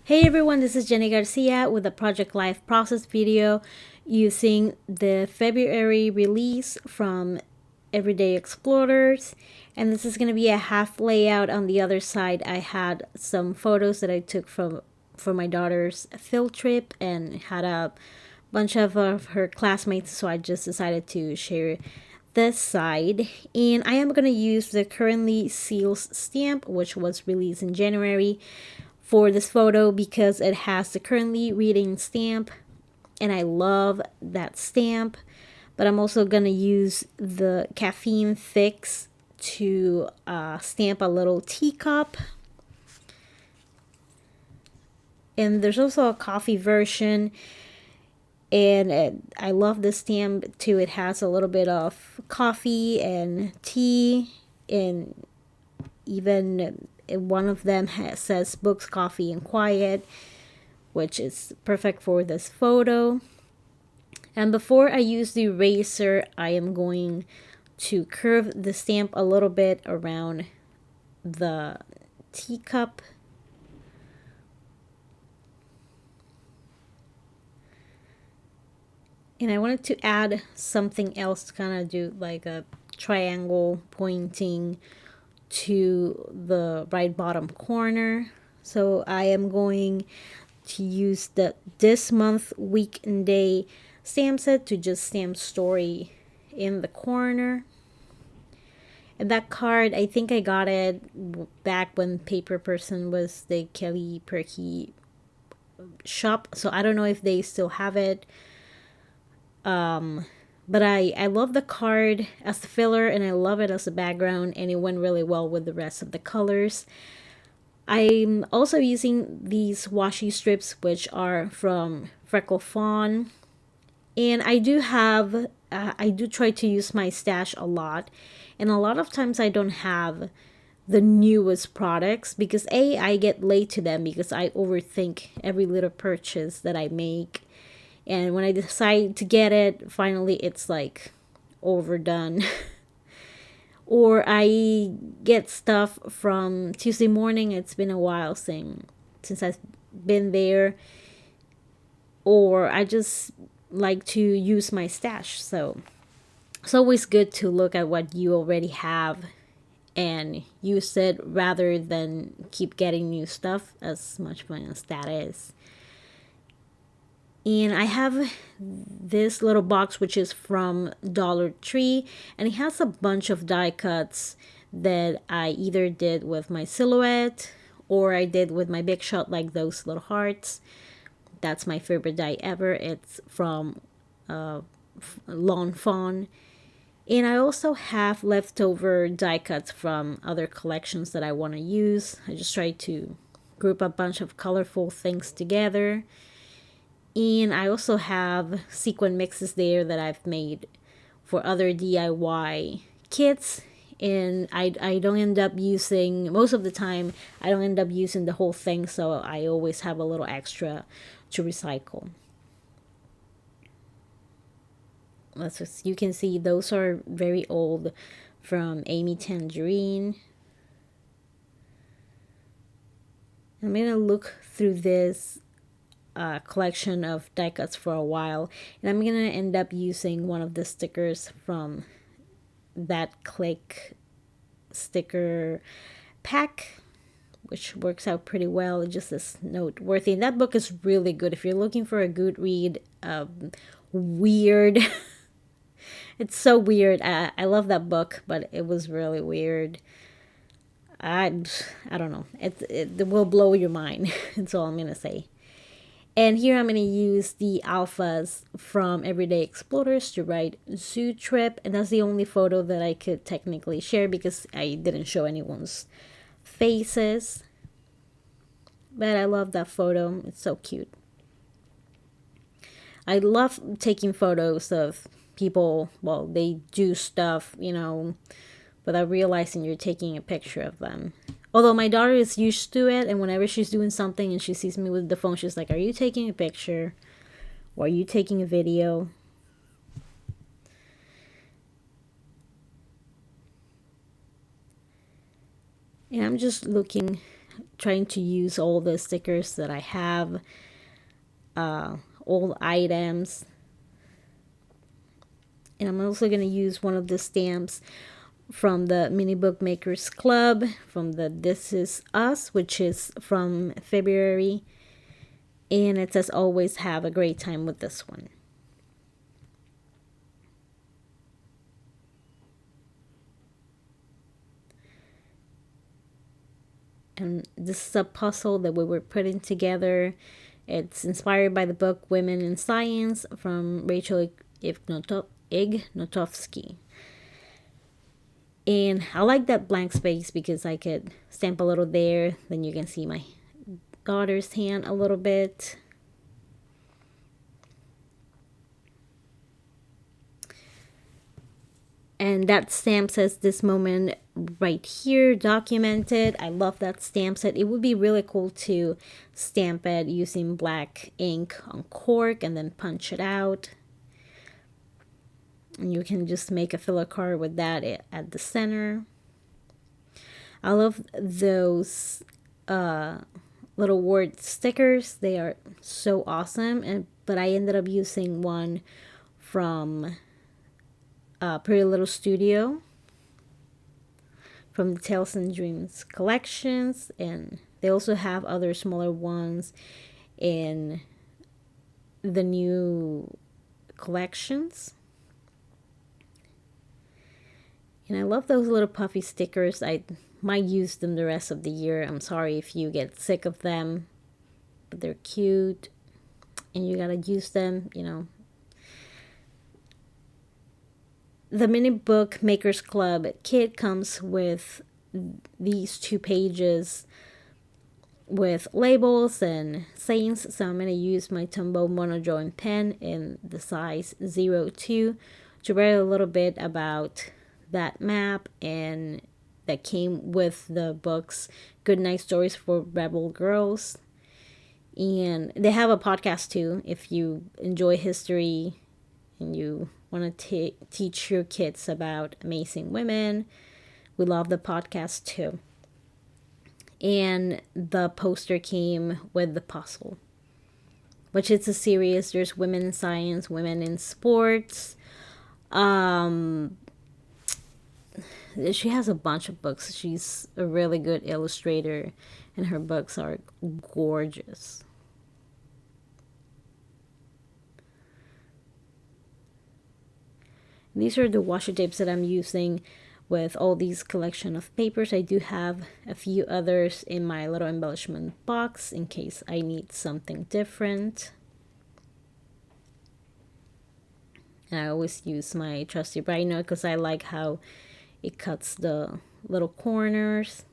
Hey everyone, this is Jenny Garcia with a Project Life process video using the February release from Everyday Explorers. And this is going to be a half layout. On the other side, I had some photos that I took for my daughter's field trip and had a bunch of her classmates, so I just decided to share this side. And I am going to use the Currently Seals stamp, which was released in January, for this photo because it has the currently reading stamp and I love that stamp. But I'm also gonna use the Caffeine Fix to stamp a little teacup. And there's also a coffee version, and I love this stamp too. It has a little bit of coffee and tea, and even one of them says books, coffee, and quiet, which is perfect for this photo. And before I use the eraser, I am going to curve the stamp a little bit around the teacup. And I wanted to add something else to kind of do like a triangle pointing to the right bottom corner. So I am going to use the this month, week, and day stamp set to just stamp story in the corner. And that card, I think I got it back when Paper Person was the Kelly Perky shop. So I don't know if they still have it. But I love the card as the filler and I love it as a background, and it went really well with the rest of the colors. I'm also using these washi strips, which are from Freckle Fawn. And I do try to use my stash a lot. And a lot of times I don't have the newest products because I get late to them because I overthink every little purchase that I make. And when I decide to get it, finally it's like overdone. Or I get stuff from Tuesday morning. It's been a while since I've been there. Or I just like to use my stash. So it's always good to look at what you already have and use it rather than keep getting new stuff, as much fun as that is. And I have this little box which is from Dollar Tree, and it has a bunch of die cuts that I either did with my silhouette or I did with my Big Shot, like those little hearts. That's my favorite die ever. It's from Lawn Fawn. And I also have leftover die cuts from other collections that I want to use. I just try to group a bunch of colorful things together. And I also have sequin mixes there that I've made for other DIY kits. And I don't end up using, most of the time, I don't end up using the whole thing. So I always have a little extra to recycle. You can see those are very old, from Amy Tangerine. I'm gonna look through this collection of die cuts for a while, and I'm gonna end up using one of the stickers from that Click sticker pack, which works out pretty well. It just is noteworthy. And that book is really good if you're looking for a good read. Weird. It's so weird. I love that book, but it was really weird. I, I don't know. It will blow your mind. That's all I'm going to say. And here I'm going to use the alphas from Everyday Explorers to write Zoo Trip. And that's the only photo that I could technically share because I didn't show anyone's faces. But I love that photo. It's so cute. I love taking photos of people, well, they do stuff, without realizing you're taking a picture of them. Although my daughter is used to it, and whenever she's doing something and she sees me with the phone, she's like, "Are you taking a picture? Or are you taking a video?" And I'm just looking trying to use all the stickers that I have, old items. And I'm also going to use one of the stamps from the Mini Bookmakers Club, from the This Is Us, which is from February. And it says, always have a great time with this one. And this is a puzzle that we were putting together. It's inspired by the book Women in Science from Rachel Ignotovsky. And I like that blank space because I could stamp a little there. Then you can see my daughter's hand a little bit. And that stamp says this moment right here, documented. I love that stamp set. It would be really cool to stamp it using black ink on cork and then punch it out. And you can just make a filler card with that at the center. I love those little word stickers. They are so awesome. But I ended up using one from Pretty Little Studio, from the Tales and Dreams collections, and they also have other smaller ones in the new collections. And I love those little puffy stickers. I might use them the rest of the year. I'm sorry if you get sick of them, but they're cute and you gotta use them, you know. The Mini Book Makers Club kit comes with these 2 pages with labels and sayings. So I'm going to use my Tombow monodrawing pen in the size 02 to write a little bit about that map, and that came with the books Goodnight Stories for Rebel Girls. And they have a podcast too if you enjoy history and you want to teach your kids about amazing women. We love the podcast too. And the poster came with the puzzle, which is a series. There's women in science, women in sports. She has a bunch of books. She's a really good illustrator, and her books are gorgeous. These are the washi tapes that I'm using with all these collection of papers. I do have a few others in my little embellishment box in case I need something different. And I always use my trusty Rhino because I like how it cuts the little corners.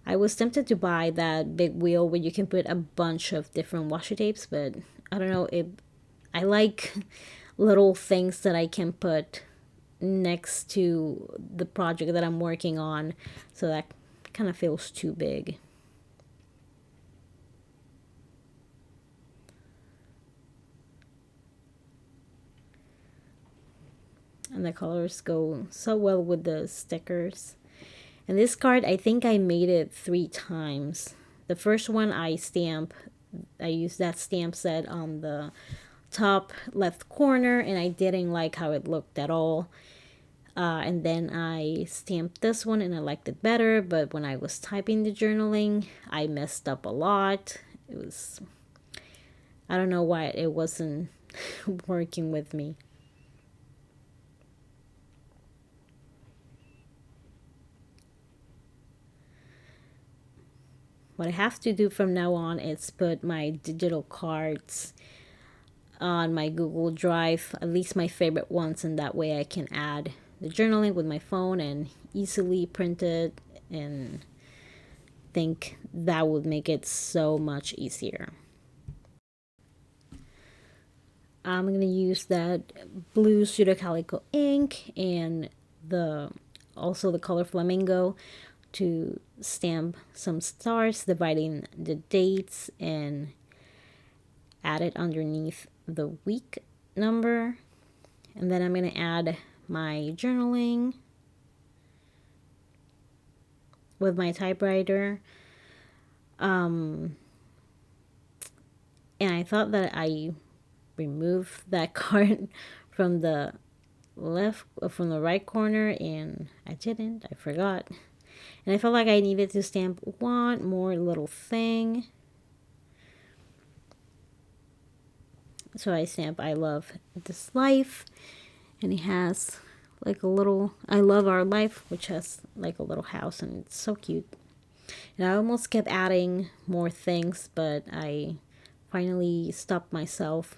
I was tempted to buy that big wheel where you can put a bunch of different washi tapes, but I don't know, I like little things that I can put next to the project that I'm working on, so that kind of feels too big. And the colors go so well with the stickers. And this card, I think I made it 3 times. The first one I used that stamp set on the top left corner, and I didn't like how it looked at all. And then I stamped this one and I liked it better, but when I was typing the journaling, I messed up a lot. I don't know why it wasn't working with me. What I have to do from now on is put my digital cards on my Google Drive, at least my favorite ones, and that way I can add the journaling with my phone and easily print it, and think that would make it so much easier. I'm going to use that blue Pseudo Calico ink and also the color Flamingo to stamp some stars, dividing the dates, and add it underneath the week number. And then I'm going to add my journaling with my typewriter. And I thought that I removed that card from the right corner, and I didn't. I forgot. And I felt like I needed to stamp one more little thing. So I stamp I love this life, and it has like a little I love our life, which has like a little house, and it's so cute. And I almost kept adding more things, but I finally stopped myself.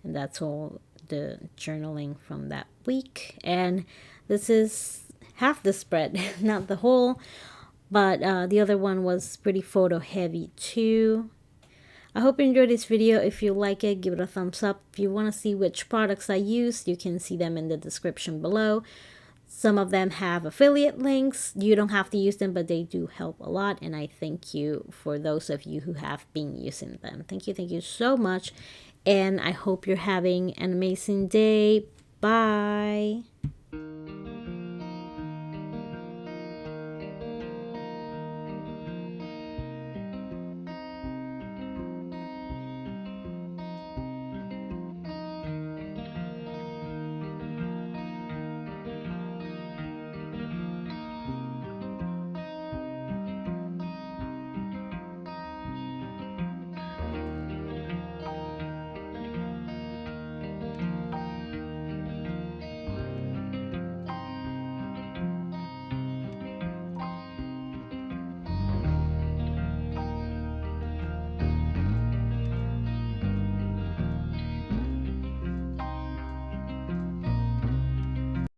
And that's all the journaling from that week. And this is half the spread, not the whole, but the other one was pretty photo heavy too. I hope you enjoyed this video. If you like it, give it a thumbs up. If you want to see which products I use, you can see them in the description below. Some of them have affiliate links. You don't have to use them, but they do help a lot. And I thank you for those of you who have been using them. Thank you so much. And I hope you're having an amazing day. Bye.